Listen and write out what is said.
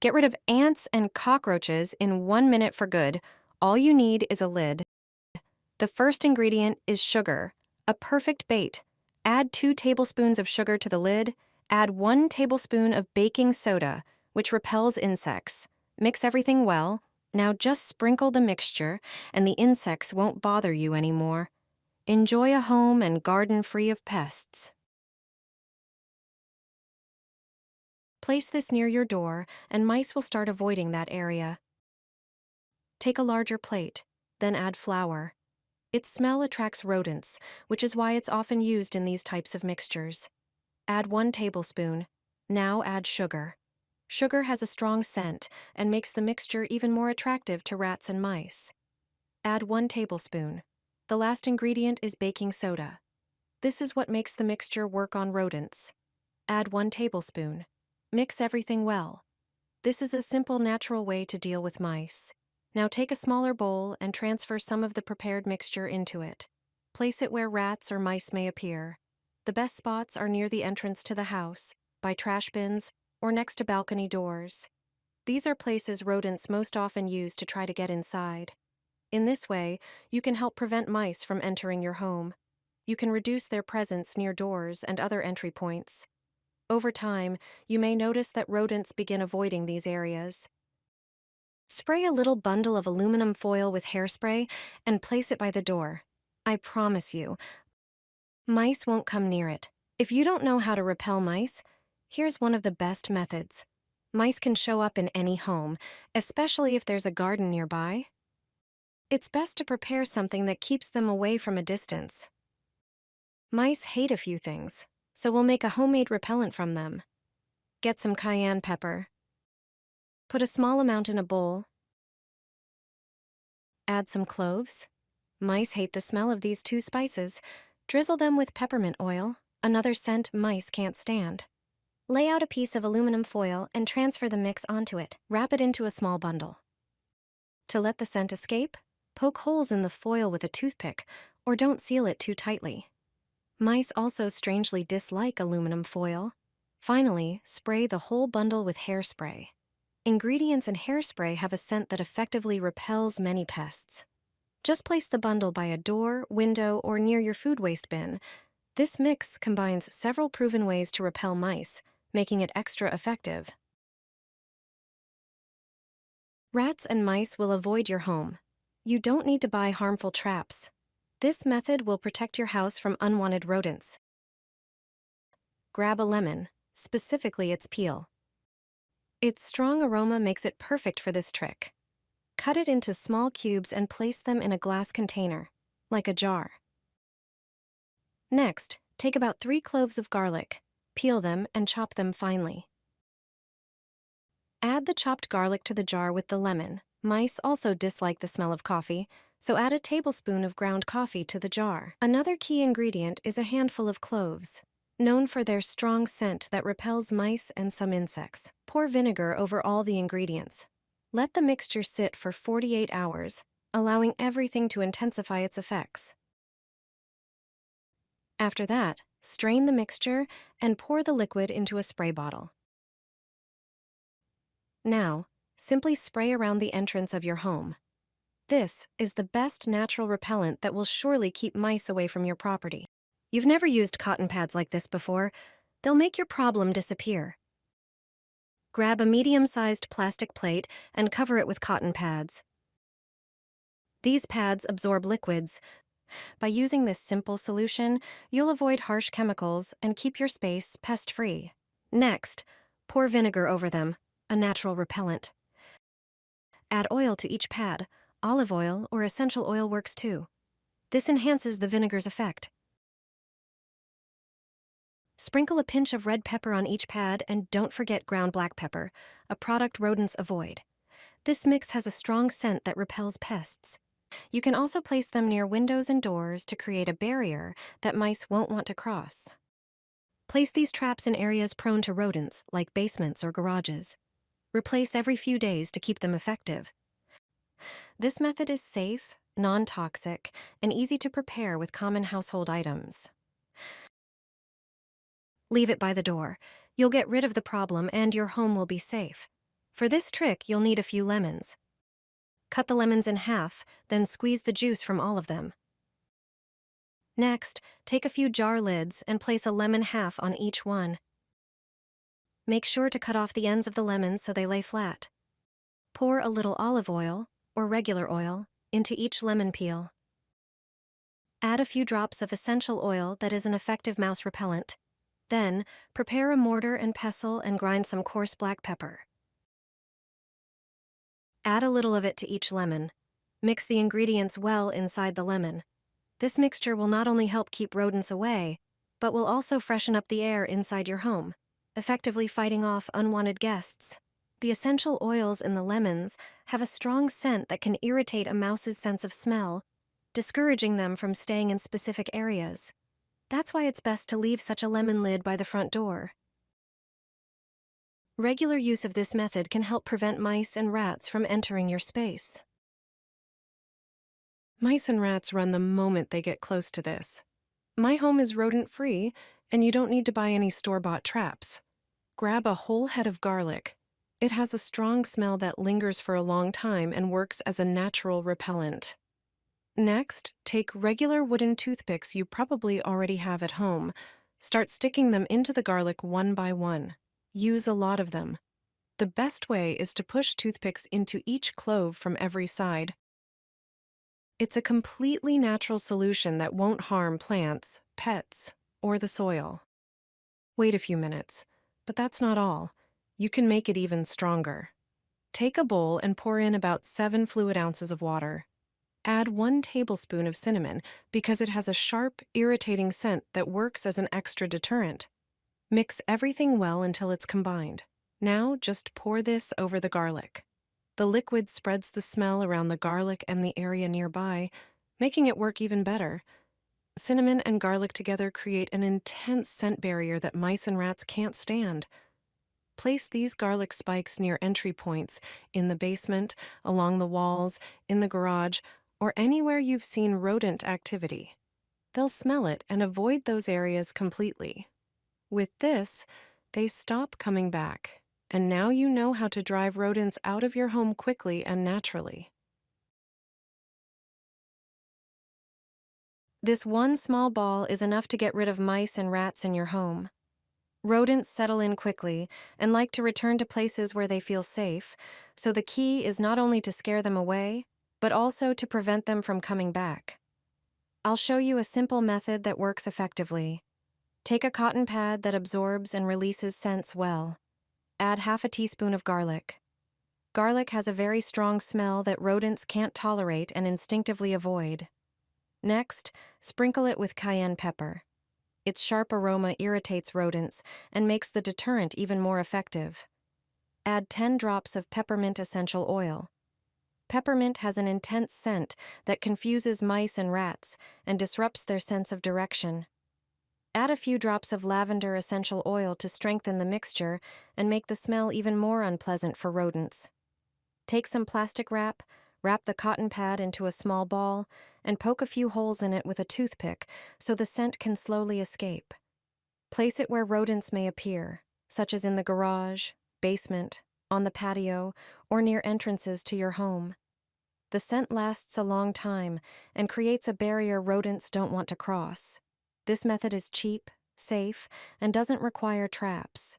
Get rid of ants and cockroaches in 1 minute for good. All you need is a lid. The first ingredient is sugar, a perfect bait. Add 2 tablespoons of sugar to the lid. Add 1 tablespoon of baking soda, which repels insects. Mix everything well. Now just sprinkle the mixture, and the insects won't bother you anymore. Enjoy a home and garden free of pests. Place this near your door, and mice will start avoiding that area. Take a larger plate, then add flour. Its smell attracts rodents, which is why it's often used in these types of mixtures. Add 1 tablespoon. Now add sugar. Sugar has a strong scent and makes the mixture even more attractive to rats and mice. Add 1 tablespoon. The last ingredient is baking soda. This is what makes the mixture work on rodents. Add 1 tablespoon. Mix everything well. This is a simple, natural way to deal with mice. Now take a smaller bowl and transfer some of the prepared mixture into it. Place it where rats or mice may appear. The best spots are near the entrance to the house, by trash bins, or next to balcony doors. These are places rodents most often use to try to get inside. In this way, you can help prevent mice from entering your home. You can reduce their presence near doors and other entry points. Over time, you may notice that rodents begin avoiding these areas. Spray a little bundle of aluminum foil with hairspray and place it by the door. I promise you, mice won't come near it. If you don't know how to repel mice, here's one of the best methods. Mice can show up in any home, especially if there's a garden nearby. It's best to prepare something that keeps them away from a distance. Mice hate a few things, so we'll make a homemade repellent from them. Get some cayenne pepper. Put a small amount in a bowl. Add some cloves. Mice hate the smell of these 2 spices. Drizzle them with peppermint oil, another scent mice can't stand. Lay out a piece of aluminum foil and transfer the mix onto it. Wrap it into a small bundle. To let the scent escape, poke holes in the foil with a toothpick, or don't seal it too tightly. Mice also strangely dislike aluminum foil. Finally, spray the whole bundle with hairspray. Ingredients in hairspray have a scent that effectively repels many pests. Just place the bundle by a door, window, or near your food waste bin. This mix combines several proven ways to repel mice, making it extra effective. Rats and mice will avoid your home. You don't need to buy harmful traps. This method will protect your house from unwanted rodents. Grab a lemon, specifically its peel. Its strong aroma makes it perfect for this trick. Cut it into small cubes and place them in a glass container, like a jar. Next, take about 3 cloves of garlic, peel them and chop them finely. Add the chopped garlic to the jar with the lemon. Mice also dislike the smell of coffee, so add a tablespoon of ground coffee to the jar. Another key ingredient is a handful of cloves, known for their strong scent that repels mice and some insects. Pour vinegar over all the ingredients. Let the mixture sit for 48 hours, allowing everything to intensify its effects. After that, strain the mixture and pour the liquid into a spray bottle. Now, simply spray around the entrance of your home. This is the best natural repellent that will surely keep mice away from your property. You've never used cotton pads like this before. They'll make your problem disappear. Grab a medium-sized plastic plate and cover it with cotton pads. These pads absorb liquids. By using this simple solution, you'll avoid harsh chemicals and keep your space pest-free. Next, pour vinegar over them, a natural repellent. Add oil to each pad. Olive oil or essential oil works too. This enhances the vinegar's effect. Sprinkle a pinch of red pepper on each pad and don't forget ground black pepper, a product rodents avoid. This mix has a strong scent that repels pests. You can also place them near windows and doors to create a barrier that mice won't want to cross. Place these traps in areas prone to rodents, like basements or garages. Replace every few days to keep them effective. This method is safe, non-toxic, and easy to prepare with common household items. Leave it by the door. You'll get rid of the problem and your home will be safe. For this trick, you'll need a few lemons. Cut the lemons in half, then squeeze the juice from all of them. Next, take a few jar lids and place a lemon half on each one. Make sure to cut off the ends of the lemons so they lay flat. Pour a little olive oil, or regular oil, into each lemon peel. Add a few drops of essential oil that is an effective mouse repellent. Then, prepare a mortar and pestle and grind some coarse black pepper. Add a little of it to each lemon. Mix the ingredients well inside the lemon. This mixture will not only help keep rodents away, but will also freshen up the air inside your home, effectively fighting off unwanted guests. The essential oils in the lemons have a strong scent that can irritate a mouse's sense of smell, discouraging them from staying in specific areas. That's why it's best to leave such a lemon lid by the front door. Regular use of this method can help prevent mice and rats from entering your space. Mice and rats run the moment they get close to this. My home is rodent-free, and you don't need to buy any store-bought traps. Grab a whole head of garlic. It has a strong smell that lingers for a long time and works as a natural repellent. Next, take regular wooden toothpicks you probably already have at home. Start sticking them into the garlic one by one. Use a lot of them. The best way is to push toothpicks into each clove from every side. It's a completely natural solution that won't harm plants, pets, or the soil. Wait a few minutes, but that's not all. You can make it even stronger. Take a bowl and pour in about 7 fluid ounces of water. Add 1 tablespoon of cinnamon because it has a sharp, irritating scent that works as an extra deterrent. Mix everything well until it's combined. Now just pour this over the garlic. The liquid spreads the smell around the garlic and the area nearby, making it work even better. Cinnamon and garlic together create an intense scent barrier that mice and rats can't stand. Place these garlic spikes near entry points, in the basement, along the walls, in the garage, or anywhere you've seen rodent activity. They'll smell it and avoid those areas completely. With this, they stop coming back. And now you know how to drive rodents out of your home quickly and naturally. This one small ball is enough to get rid of mice and rats in your home. Rodents settle in quickly and like to return to places where they feel safe, so the key is not only to scare them away, but also to prevent them from coming back. I'll show you a simple method that works effectively. Take a cotton pad that absorbs and releases scents well. Add half a teaspoon of garlic. Garlic has a very strong smell that rodents can't tolerate and instinctively avoid. Next, sprinkle it with cayenne pepper. Its sharp aroma irritates rodents and makes the deterrent even more effective. Add 10 drops of peppermint essential oil. Peppermint has an intense scent that confuses mice and rats and disrupts their sense of direction. Add a few drops of lavender essential oil to strengthen the mixture and make the smell even more unpleasant for rodents. Take some plastic wrap, wrap the cotton pad into a small ball, and poke a few holes in it with a toothpick so the scent can slowly escape. Place it where rodents may appear, such as in the garage, basement, on the patio, or near entrances to your home. The scent lasts a long time and creates a barrier rodents don't want to cross. This method is cheap, safe, and doesn't require traps.